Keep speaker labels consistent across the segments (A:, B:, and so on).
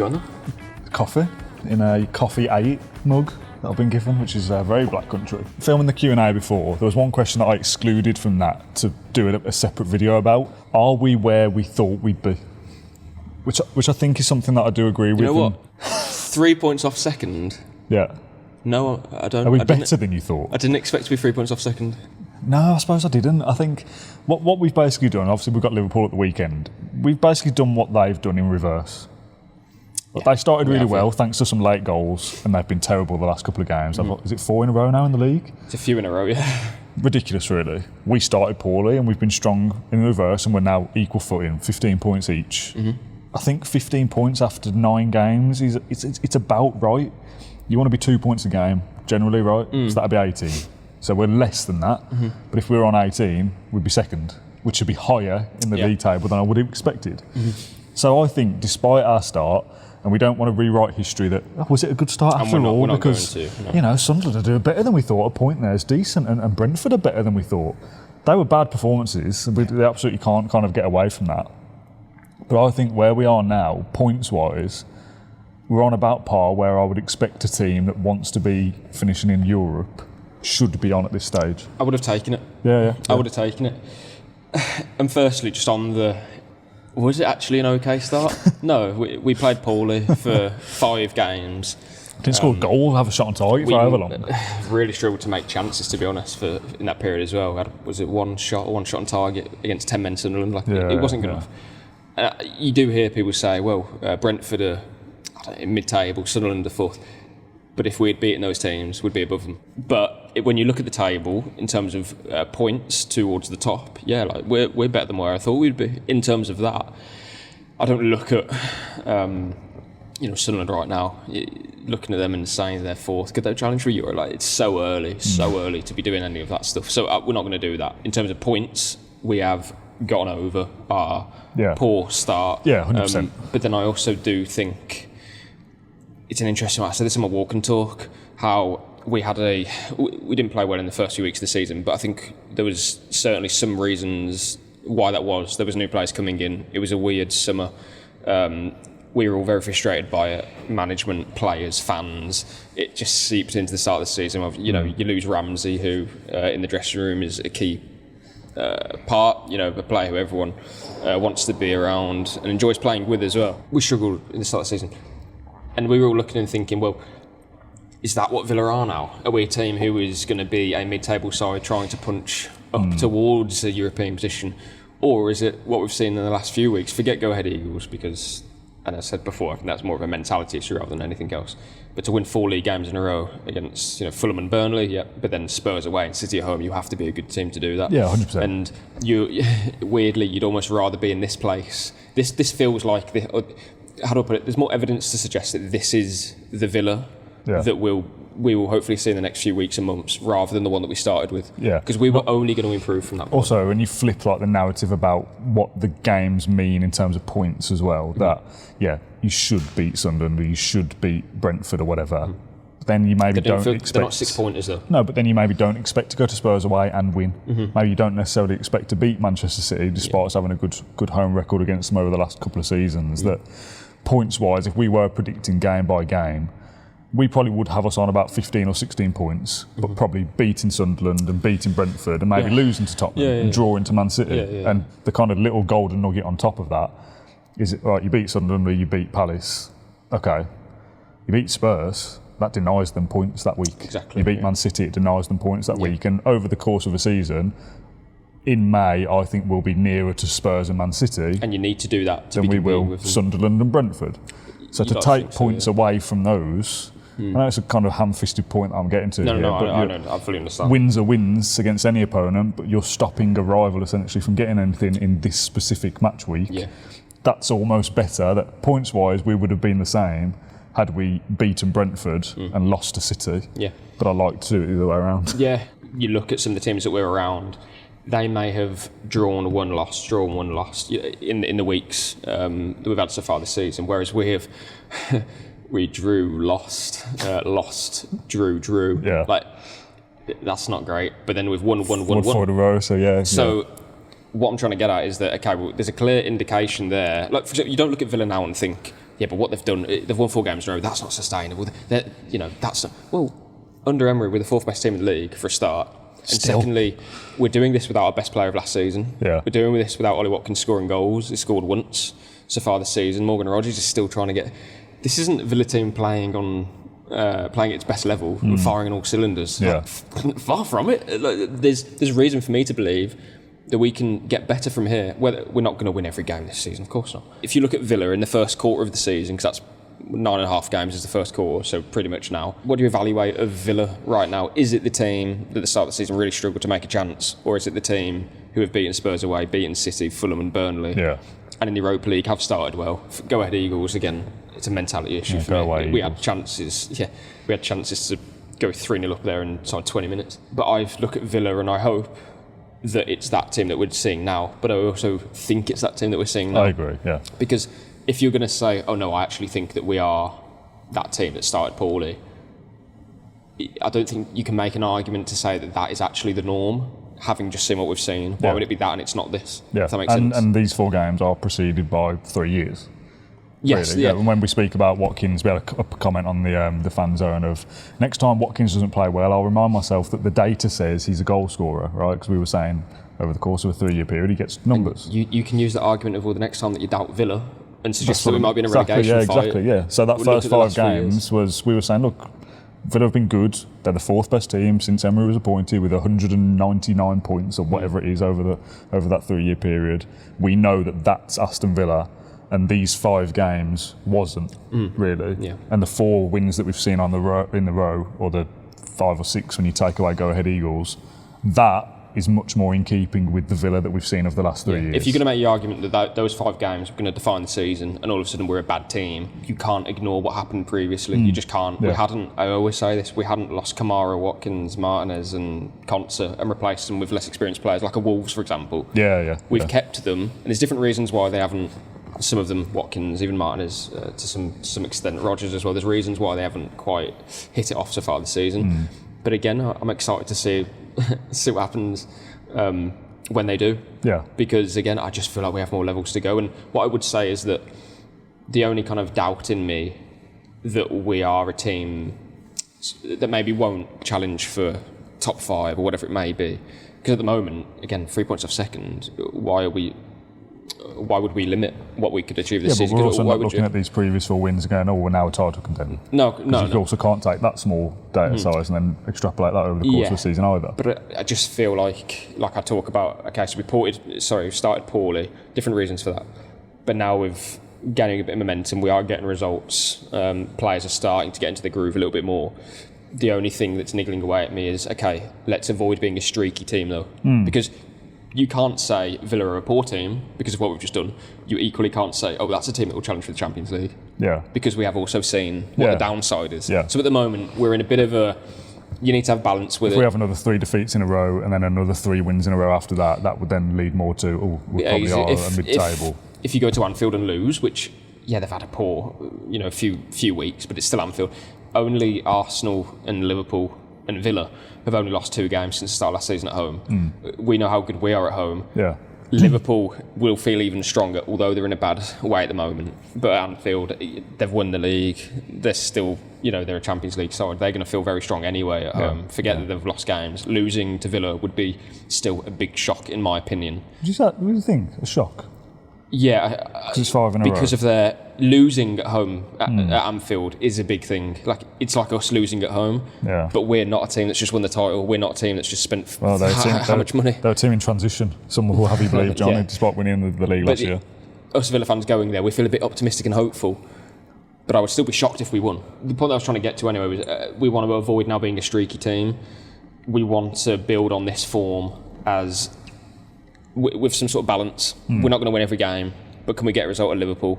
A: you on that?
B: Coffee in a Coffee 8 mug that I've been given, which is very black country. Filming the Q&A before, there was one question that I excluded from that to do a separate video about. Are we where we thought we'd be? Which I think is something that I do agree with.
A: You know what? 3 points off second.
B: Yeah.
A: No, I don't.
B: Are we better than you thought?
A: I didn't expect to be 3 points off second.
B: No, I suppose I didn't. I think what we've basically done, obviously we've got Liverpool at the weekend, we've basically done what they've done in reverse. Yeah, they started really well thanks to some late goals, and they've been terrible the last couple of games. Is it 4 in a row now in the league?
A: It's a few in a row, yeah.
B: Ridiculous, really. We started poorly and we've been strong in reverse, and we're now equal footing, 15 points each. I think 15 points after 9 games it's about right. You want to be 2 points a game, generally, right? So that'd be 18. So we're less than that. But if we were on 18, we'd be second, which would be higher in the league table than I would have expected. So I think, despite our start, and we don't want to rewrite history that, was it a good start after all?
A: We're not
B: because,
A: going to. No.
B: Sunderland are doing better than we thought. A point there is decent, and Brentford are better than we thought. They were bad performances. They absolutely can't kind of get away from that. But I think where we are now, points-wise, we're on about par where I would expect a team that wants to be finishing in Europe should be on at this stage.
A: I would have taken it.
B: Yeah.
A: I would have taken it. And firstly, just on the... Was it actually an okay start? No, we played poorly for 5 games.
B: Didn't score a goal, have a shot on target for however long.
A: Really struggled to make chances, to be honest, in that period as well. Was it one shot on target against 10 men Sunderland? It wasn't good enough. You do hear people say, well, Brentford are mid-table, Sunderland are 4th. But if we had beaten those teams, we'd be above them. But when you look at the table in terms of points towards the top, we're better than where I thought we'd be in terms of that. I don't look at Sunderland right now, looking at them and saying they're 4th. Could they challenge for Euro? It's so early to be doing any of that stuff. So we're not going to do that. In terms of points, we have gone over our poor start.
B: Yeah, 100%.
A: But then I also do think it's an interesting one. I said this in my walk and talk, how we didn't play well in the first few weeks of the season, but I think there was certainly some reasons why that was. There was new players coming in. It was a weird summer. We were all very frustrated by it. Management, players, fans. It just seeped into the start of the season. You lose Ramsey, who in the dressing room is a key part, a player who everyone wants to be around and enjoys playing with as well. We struggled in the start of the season. And we were all looking and thinking, well, is that what Villa are now? Are we a team who is going to be a mid-table side trying to punch up towards a European position? Or is it what we've seen in the last few weeks? Forget go-ahead Eagles, because, and as I said before, I think that's more of a mentality issue rather than anything else. But to win 4 league games in a row against Fulham and Burnley, but then Spurs away and City at home, you have to be a good team to do that.
B: Yeah, 100%.
A: And weirdly, you'd almost rather be in this place. This feels like... How do I put it? There's more evidence to suggest that this is the Villa that we will hopefully see in the next few weeks and months, rather than the one that we started with.
B: Yeah.
A: Because we were only going to improve from that point.
B: Also, when you flip the narrative about what the games mean in terms of points as well, that you should beat Sunderland or you should beat Brentford or whatever. Then you maybe don't expect...
A: They're not 6 pointers though.
B: No, but then you maybe don't expect to go to Spurs away and win. Maybe you don't necessarily expect to beat Manchester City, despite us having a good home record against them over the last couple of seasons. That points-wise, if we were predicting game by game, we probably would have us on about 15 or 16 points, but probably beating Sunderland and beating Brentford and maybe losing to Tottenham and drawing to Man City. And the kind of little golden nugget on top of that is, right, you beat Sunderland or you beat Palace. Okay. You beat Spurs, that denies them points that week.
A: Exactly.
B: You beat Man City, it denies them points that week. And over the course of a season, in May, I think we'll be nearer to Spurs and Man City.
A: And you need to do that
B: than we will with Sunderland and Brentford. So to take points away from those, I know it's a kind of ham-fisted point that I'm getting to.
A: No, I fully understand.
B: Wins are wins against any opponent, but you're stopping a rival essentially from getting anything in this specific match week.
A: Yeah.
B: That's almost better. That points-wise, we would have been the same had we beaten Brentford and lost to City. Yeah. But I like to do it the other way around.
A: Yeah. You look at some of the teams that we're around, they may have drawn one loss in the weeks that we've had so far this season, whereas we have we drew, lost, drew.
B: Yeah.
A: That's not great. But then we've won.
B: 4 in a row, so yeah.
A: So what I'm trying to get at is that, okay, well, there's a clear indication there. For example, you don't look at Villa now and think, yeah, but what they've done, they've won 4 games in a row. That's not sustainable. That's not, well, under Emery, we're the 4th best team in the league for a start. And secondly, we're doing this without our best player of last season.
B: Yeah.
A: We're doing this without Ollie Watkins scoring goals. He scored once so far this season. Morgan Rogers is still trying to get. This isn't a Villa team playing at its best level, firing on all cylinders.
B: Yeah.
A: Far from it. There's a reason for me to believe that we can get better from here. We're not going to win every game this season, of course not. If you look at Villa in the first quarter of the season, because that's 9.5 games is the first quarter, so pretty much now. What do you evaluate of Villa right now? Is it the team that at the start of the season really struggled to make a chance, or is it the team who have beaten Spurs away, beaten City, Fulham and Burnley, and in the Europa League have started well? Go ahead Eagles, again, it's a mentality issue for me. We had chances to go 3-0 up there inside 20 minutes. But I look at Villa and I hope that it's that team that we're seeing now, but I also think it's that team that we're seeing now.
B: I agree, yeah.
A: Because if you're going to say, oh no, I actually think that we are that team that started poorly, I don't think you can make an argument to say that that is actually the norm, having just seen what we've seen. Why would it be that and it's not this?
B: Yeah,
A: if that makes sense.
B: And these 4 games are preceded by 3 years.
A: Yes,
B: really.
A: yeah.
B: And when we speak about Watkins, we had a comment on the fan zone of next time Watkins doesn't play well, I'll remind myself that the data says he's a goal scorer, right? Because we were saying over the course of a 3-year period he gets numbers.
A: You can use the argument of, well, the next time that you doubt Villa and suggest that we might be in a relegation fight.
B: Exactly, yeah. So that first 5 games was, we were saying, look, Villa have been good. They're the 4th best team since Emery was appointed with 199 points or whatever it is over that 3-year period. We know that that's Aston Villa. And these 5 games wasn't really.
A: Yeah.
B: And the 4 wins that we've seen in the row, or the 5 or 6 when you take away Go Ahead Eagles, that is much more in keeping with the Villa that we've seen of the last 3 years.
A: If you're going to make the argument that those 5 games are going to define the season and all of a sudden we're a bad team, you can't ignore what happened previously. You just can't. Yeah. I always say this, we hadn't lost Kamara, Watkins, Martinez and Konsa and replaced them with less experienced players, like a Wolves, for example. We've kept them, and there's different reasons why they haven't. Some of them, Watkins, even Martinez, to some extent, Rodgers as well. There's reasons why they haven't quite hit it off so far this season. But again, I'm excited to see what happens when they do. Yeah. Because again, I just feel like we have more levels to go. And what I would say is that the only kind of doubt in me that we are a team that maybe won't challenge for top 5 or whatever it may be. Because at the moment, again, 3 points off second. Why would we limit what we could achieve this season?
B: But we're also not looking at these previous 4 wins and going, oh, we're now a title contender.
A: No.
B: You also can't take that small data size and then extrapolate that over the course of the season either.
A: But I just feel like I talk about, okay, so we started poorly, different reasons for that. But now we've gaining a bit of momentum, we are getting results, players are starting to get into the groove a little bit more. The only thing that's niggling away at me is, okay, let's avoid being a streaky team though. Because you can't say Villa are a poor team because of what we've just done. You equally can't say, oh, that's a team that will challenge for the Champions League. Yeah. Because we have also seen what the downside is. Yeah. So at the moment, we're in a bit of a... You need to have balance with it.
B: If we have another 3 defeats in a row and then another 3 wins in a row after that, that would then lead more to, we probably are a mid-table.
A: If you go to Anfield and lose, which, they've had a poor, few weeks, but it's still Anfield. Only Arsenal and Liverpool and Villa have only lost 2 games since the start of last season at home. We know how good we are at home. Yeah. Liverpool will feel even stronger, although they're in a bad way at the moment. But at Anfield, they've won the league. They're still, they're a Champions League side. They're going to feel very strong anyway at home. Forget that they've lost games. Losing to Villa would be still a big shock, in my opinion.
B: What do you think? A shock?
A: Yeah,
B: because it's 5 in a row.
A: Because of their losing at home at Anfield is a big thing. Like, it's like us losing at home. Yeah. But we're not a team that's just won the title. We're not a team that's just spent how much money.
B: They're a team in transition. Some will have you believe, John, despite winning the league last year.
A: Us Villa fans going there, we feel a bit optimistic and hopeful. But I would still be shocked if we won. The point I was trying to get to anyway was we want to avoid now being a streaky team. We want to build on this form as with some sort of balance. We're not going to win every game, but can we get a result at Liverpool?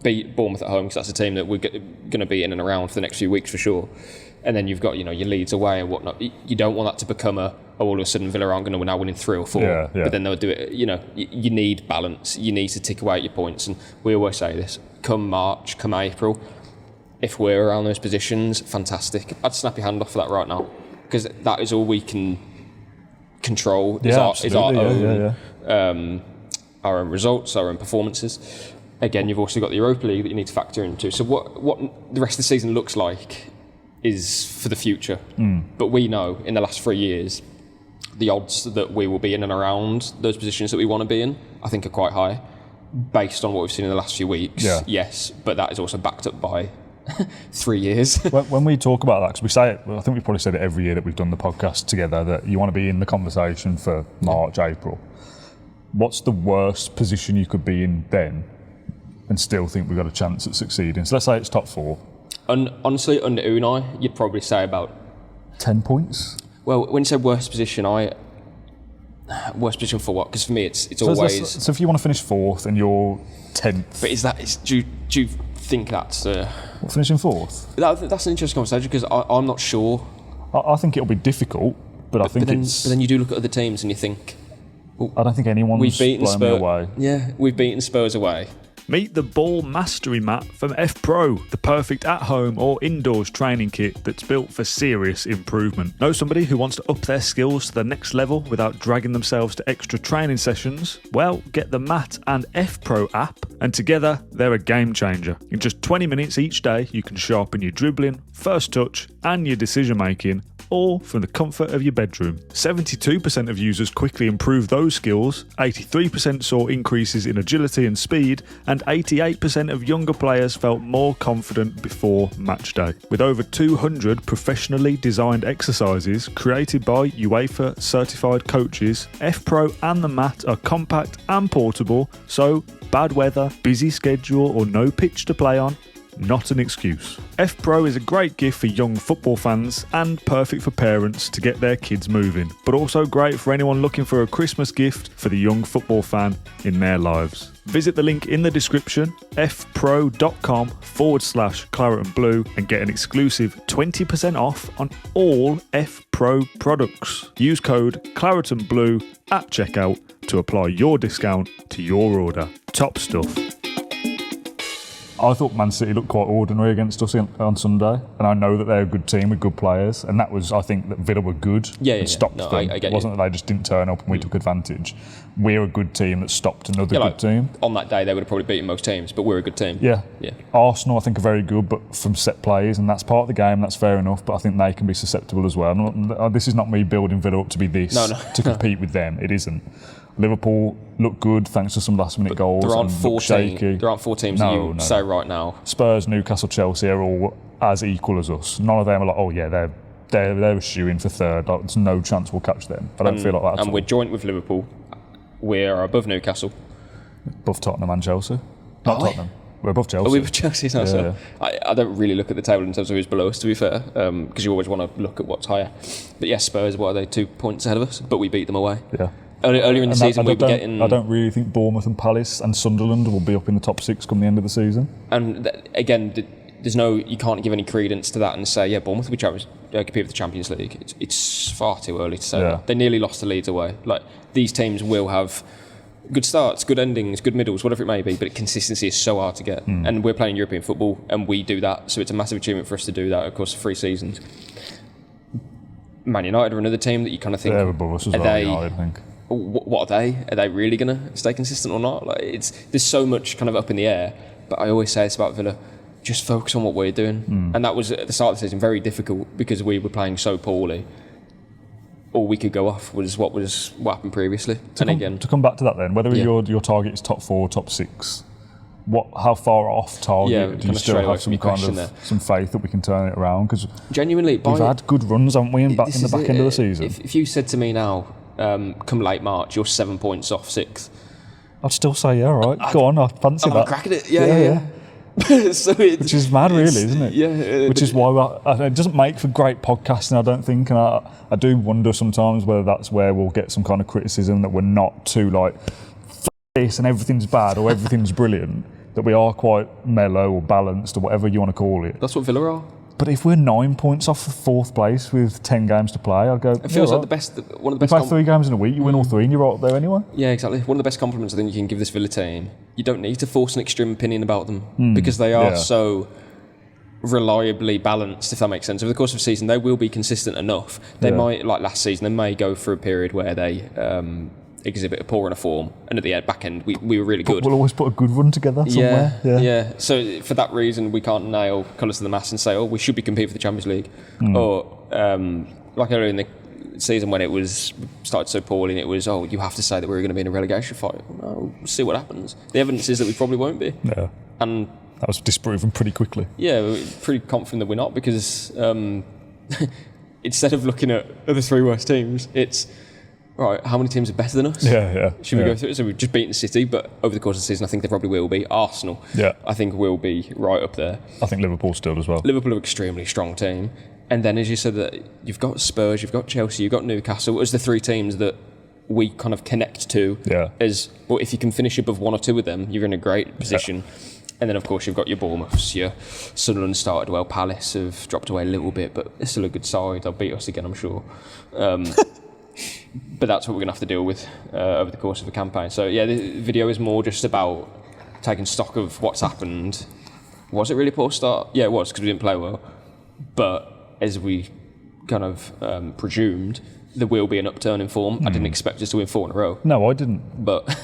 A: Beat Bournemouth at home, because that's a team that we're going to be in and around for the next few weeks for sure. And then you've got your Leeds away and whatnot. You don't want that to become all of a sudden Villa aren't going to now winning 3 or 4. But then they'll do it. You need balance. You need to tick away at your points. And we always say this: come March, come April, if we're around those positions, fantastic. I'd snap your hand off for that right now, because that is all we can control. Is our own results, our own performances. again, you've also got the Europa League that you need to factor into. So what the rest of the season looks like is for the future. But we know in the last 3 years, the odds that we will be in and around those positions that we want to be in, I think are quite high, based on what we've seen in the last few weeks.
B: Yeah.
A: Yes, but that is also backed up by 3 years.
B: When we talk about that, because we say it, I think we've probably said it every year that we've done the podcast together, that you want to be in the conversation for March, April. What's the worst position you could be in then and still think we've got a chance at succeeding? So let's say it's top 4.
A: Honestly, under Unai, you'd probably say about
B: 10 points.
A: Well, when you say worst position, worst position for what? Because for me, it's always.
B: So if you want to finish 4th and you're 10th,
A: but do you think that's
B: finishing 4th?
A: That's an interesting conversation because I'm not sure.
B: I think it'll be difficult, but I think
A: but then you do look at other teams and you think. Well,
B: I don't think anyone's blown me away.
A: Yeah, we've beaten Spurs away.
C: Meet the Ball Mastery Mat from F Pro, the perfect at-home or indoors training kit that's built for serious improvement. Know somebody who wants to up their skills to the next level without dragging themselves to extra training sessions? Well, get the Mat and F Pro app, and together they're a game changer. In just 20 minutes each day, you can sharpen your dribbling, first touch, and your decision making, all from the comfort of your bedroom. 72% of users quickly improved those skills, 83% saw increases in agility and speed, and 88% of younger players felt more confident before match day. With over 200 professionally designed exercises created by UEFA certified coaches, F-Pro and the Mat are compact and portable, so bad weather, busy schedule or no pitch to play on, not an excuse. F-Pro is a great gift for young football fans and perfect for parents to get their kids moving, but also great for anyone looking for a Christmas gift for the young football fan in their lives. Visit the link in the description, fpro.com/Claret and Blue, and get an exclusive 20% off on all F-Pro products. Use code Claret and Blue at checkout to apply your discount to your order. Top stuff.
B: I thought Man City looked quite ordinary against us on Sunday, and I know that they're a good team with good players, and that was, I think, that Villa were good and stopped them.
A: I get
B: it wasn't that they just didn't turn up and we took advantage. We're a good team that stopped another good team.
A: On that day, they would have probably beaten most teams, but we're a good team.
B: Yeah. Arsenal, I think, are very good, but from set plays, and that's part of the game, that's fair enough, but I think they can be susceptible as well. This is not me building Villa up to be this, to compete with them. It isn't. Liverpool look good thanks to some last-minute goals.
A: There aren't
B: and
A: four
B: look shaky.
A: There aren't 4 teams that you say right now.
B: Spurs, Newcastle, Chelsea are all as equal as us. None of them are like, oh yeah, they're a shoe-in for 3rd. Like, there's no chance we'll catch them. I don't feel like that at all.
A: And we're joint with Liverpool. We're above Newcastle.
B: Above Tottenham and Chelsea. Not Tottenham. We're above Chelsea.
A: We're above Chelsea now. So I don't really look at the table in terms of who's below us, to be fair, because you always want to look at what's higher. But yes, Spurs, what are they, 2 points ahead of us? But we beat them away.
B: Yeah.
A: Earlier in the season, we were getting.
B: I don't really think Bournemouth and Palace and Sunderland will be up in the top 6 come the end of the season.
A: And again, you can't give any credence to that and say, yeah, Bournemouth will compete with the Champions League. It's far too early to say that. They nearly lost to Leeds away. Like, these teams will have good starts, good endings, good middles, whatever it may be, but consistency is so hard to get. And we're playing European football, and we do that, so it's a massive achievement for us to do that across 3 seasons. Man United are another team that you kind of think...
B: They're above us as well, United, I think.
A: What are they? Are they really going to stay consistent or not? Like, there's so much kind of up in the air, but I always say it's about Villa. Just focus on what we're doing. And that was, at the start of the season, very difficult because we were playing so poorly. All we could go off was what happened previously. To come
B: back to that then, whether your target is top 4, top 6, how far off target do you still have some faith that we can turn it around? Because
A: genuinely,
B: we've had good runs, haven't we, in the back end of the season?
A: If you said to me now, come late March, you're 7 points off 6th,
B: I'd still say, yeah, all right, go on, I fancy that.
A: I'm cracking it, yeah. So
B: which is mad, really, isn't it?
A: Yeah.
B: Which is why it doesn't make for great podcasting, I don't think. And I do wonder sometimes whether that's where we'll get some kind of criticism, that we're not too like this and everything's bad or everything's brilliant. That we are quite mellow or balanced or whatever you want to call it.
A: That's what Villa are.
B: But if we're 9 points off 4th place with 10 games to play, I'd go.
A: It feels like one of the best.
B: You play 3 games in a week, you win all 3, and you're right up there anyway.
A: Yeah, exactly. One of the best compliments I think you can give this Villa team. You don't need to force an extreme opinion about them because they are so reliably balanced, if that makes sense. Over the course of the season, they will be consistent enough. They might, like last season, they may go through a period where they exhibit a poor run of form, and at the back end we were really good.
B: We'll always put a good run together somewhere.
A: Yeah. So for that reason, we can't nail colours to the mast and say, oh, we should be competing for the Champions League. Or like earlier in the season when it was started so poorly, and it was, oh, you have to say that we're going to be in a relegation fight. No, we'll see what happens. The evidence is that we probably won't be.
B: Yeah.
A: And
B: that was disproven pretty quickly.
A: Yeah, we're pretty confident that we're not, because instead of looking at the 3 worst teams, it's right, how many teams are better than us?
B: Yeah.
A: Should we go through it? So we've just beaten City, but over the course of the season, I think they probably will be. Arsenal, I think will be right up there.
B: I think Liverpool still as well.
A: Liverpool are an extremely strong team. And then, as you said, that you've got Spurs, you've got Chelsea, you've got Newcastle as the 3 teams that we kind of connect to. As well, if you can finish above 1 or 2 of them, you're in a great position. And then, of course, you've got your Bournemouths, your Sunderland started well, Palace have dropped away a little bit, but they're still a good side. They'll beat us again, I'm sure. But that's what we're going to have to deal with over the course of the campaign. So, yeah, the video is more just about taking stock of what's happened. Was it really a poor start? Yeah, it was, because we didn't play well. But as we kind of presumed, there will be an upturn in form. I didn't expect us to win 4 in a row.
B: No, I didn't.
A: But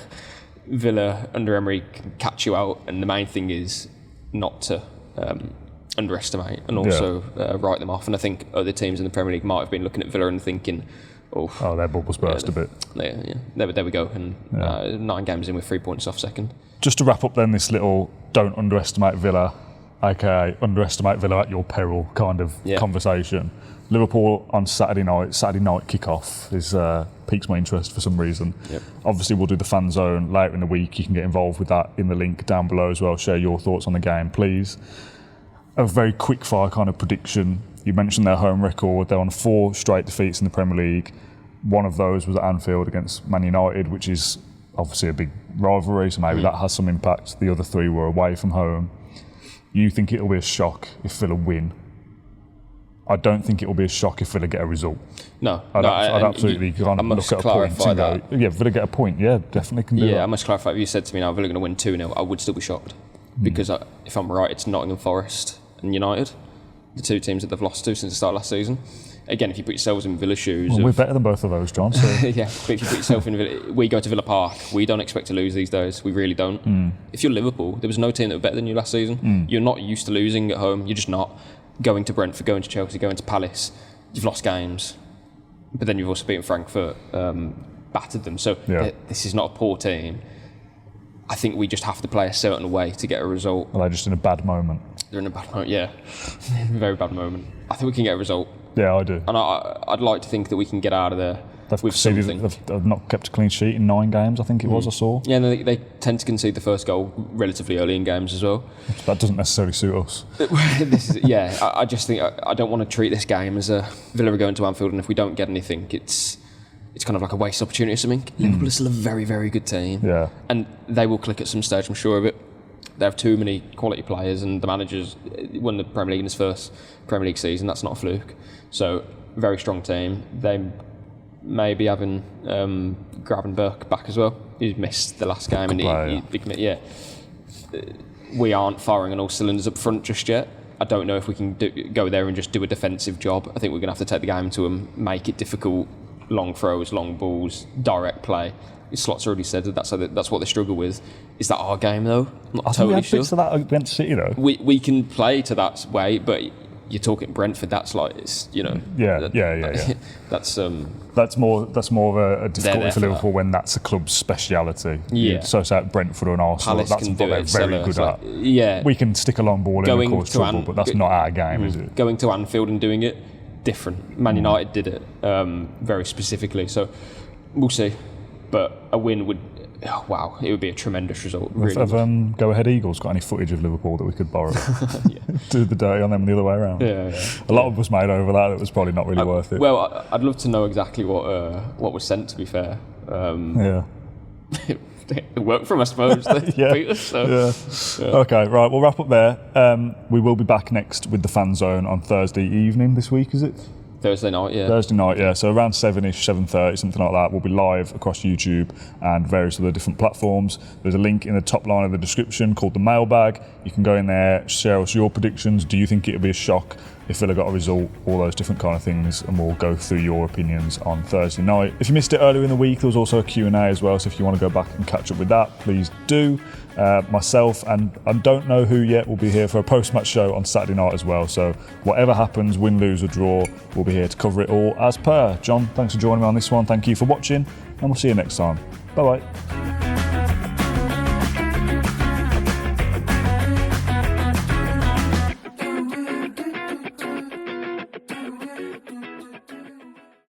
A: Villa under Emery can catch you out, and the main thing is not to underestimate and also write them off. And I think other teams in the Premier League might have been looking at Villa and thinking, oh,
B: their bubble's burst a bit.
A: There we go. And 9 games in with 3 points off second. Just
B: to wrap up then, this little don't underestimate Villa, aka underestimate Villa at your peril kind of conversation. Liverpool on Saturday night kickoff is piques my interest for some reason. Obviously we'll do the fan zone later in the week. You can get involved with that in the link down below as well. Share your thoughts on the game, please. A very quick fire kind of prediction. You mentioned their home record. They're on 4 straight defeats in the Premier League. One of those was at Anfield against Man United, which is obviously a big rivalry, so maybe that has some impact. The other 3 were away from home. You think it'll be a shock if Villa win? I don't think it will be a shock if Villa get a result.
A: No,
B: I'd absolutely kind of look at a point and go, Villa get a point, definitely can do that.
A: I must clarify, if you said to me now Villa are going to win 2-0, I would still be shocked. Because if I'm right, it's Nottingham Forest and United, the 2 teams that they've lost to since the start of last season. Again, if you put yourselves in Villa's shoes...
B: Well, we're better than both of those, John. So.
A: But if you put yourself in Villa... We go to Villa Park. We don't expect to lose these days. We really don't. If you're Liverpool, there was no team that was better than you last season. You're not used to losing at home. You're just not. Going to Brentford, going to Chelsea, going to Palace, you've lost games. But then you've also beaten Frankfurt, battered them. So this is not a poor team. I think we just have to play a certain way to get a result.
B: Well, they're just in a bad moment.
A: They're in a bad moment, a very bad moment. I think we can get a result.
B: Yeah, I do.
A: And I'd like to think that we can get out of there with something.
B: They've not kept a clean sheet in 9 games, I think it was, I saw.
A: Yeah, and they tend to concede the first goal relatively early in games as well.
B: That doesn't necessarily suit us.
A: I just think I don't want to treat this game as a Villa are going to Anfield, and if we don't get anything, it's kind of like a waste opportunity or something. Liverpool is still a very, very good team.
B: Yeah.
A: And they will click at some stage, I'm sure of it. They have too many quality players, and the manager's won the Premier League in his first Premier League season. That's not a fluke. So, very strong team. They may be having Gravenberch back as well. He's missed the last game. We aren't firing on all cylinders up front just yet. I don't know if we can go there and just do a defensive job. I think we're going to have to take the game to them, make it difficult, long throws, long balls, direct play. Slot's already said that's what they struggle with. Is that our game though? I'm not totally sure.
B: Bits of that against City though.
A: We can play to that way, but you're talking Brentford. That's like it's
B: That's more of a difficulty for Liverpool when that's a club's speciality. You associate Brentford and Arsenal.
A: Palace
B: that's what they're very good at. We can stick a long ball in and cause trouble, but that's not our game, is it?
A: Going to Anfield and doing it different. Man United did it very specifically, so we'll see. But a win would, it would be a tremendous result. Really.
B: Have Go Ahead Eagles got any footage of Liverpool that we could borrow? Do the day on them the other way around. A lot of us made over that. It was probably not really worth it.
A: Well, I'd love to know exactly what was sent. To be fair, it worked for them, I suppose.
B: Okay, right. We'll wrap up there. We will be back next with the Fan Zone on Thursday evening this week. Is it?
A: Thursday night,
B: so around 7ish, 7:30, something like that. We'll be live across YouTube and various other different platforms. There's a link in the top line of the description called the mailbag. You can go in there, share us your predictions. Do you think it'll be a shock if Villa got a result, all those different kind of things, and we'll go through your opinions on Thursday night. If you missed it earlier in the week, there was also a Q&A as well, so if you want to go back and catch up with that, please do. Myself and I don't know who yet will be here for a post-match show on Saturday night as well, so whatever happens, win, lose or draw, we'll be here to cover it all as per. John, thanks for joining me on this one, thank you for watching, and we'll see you next time. Bye bye.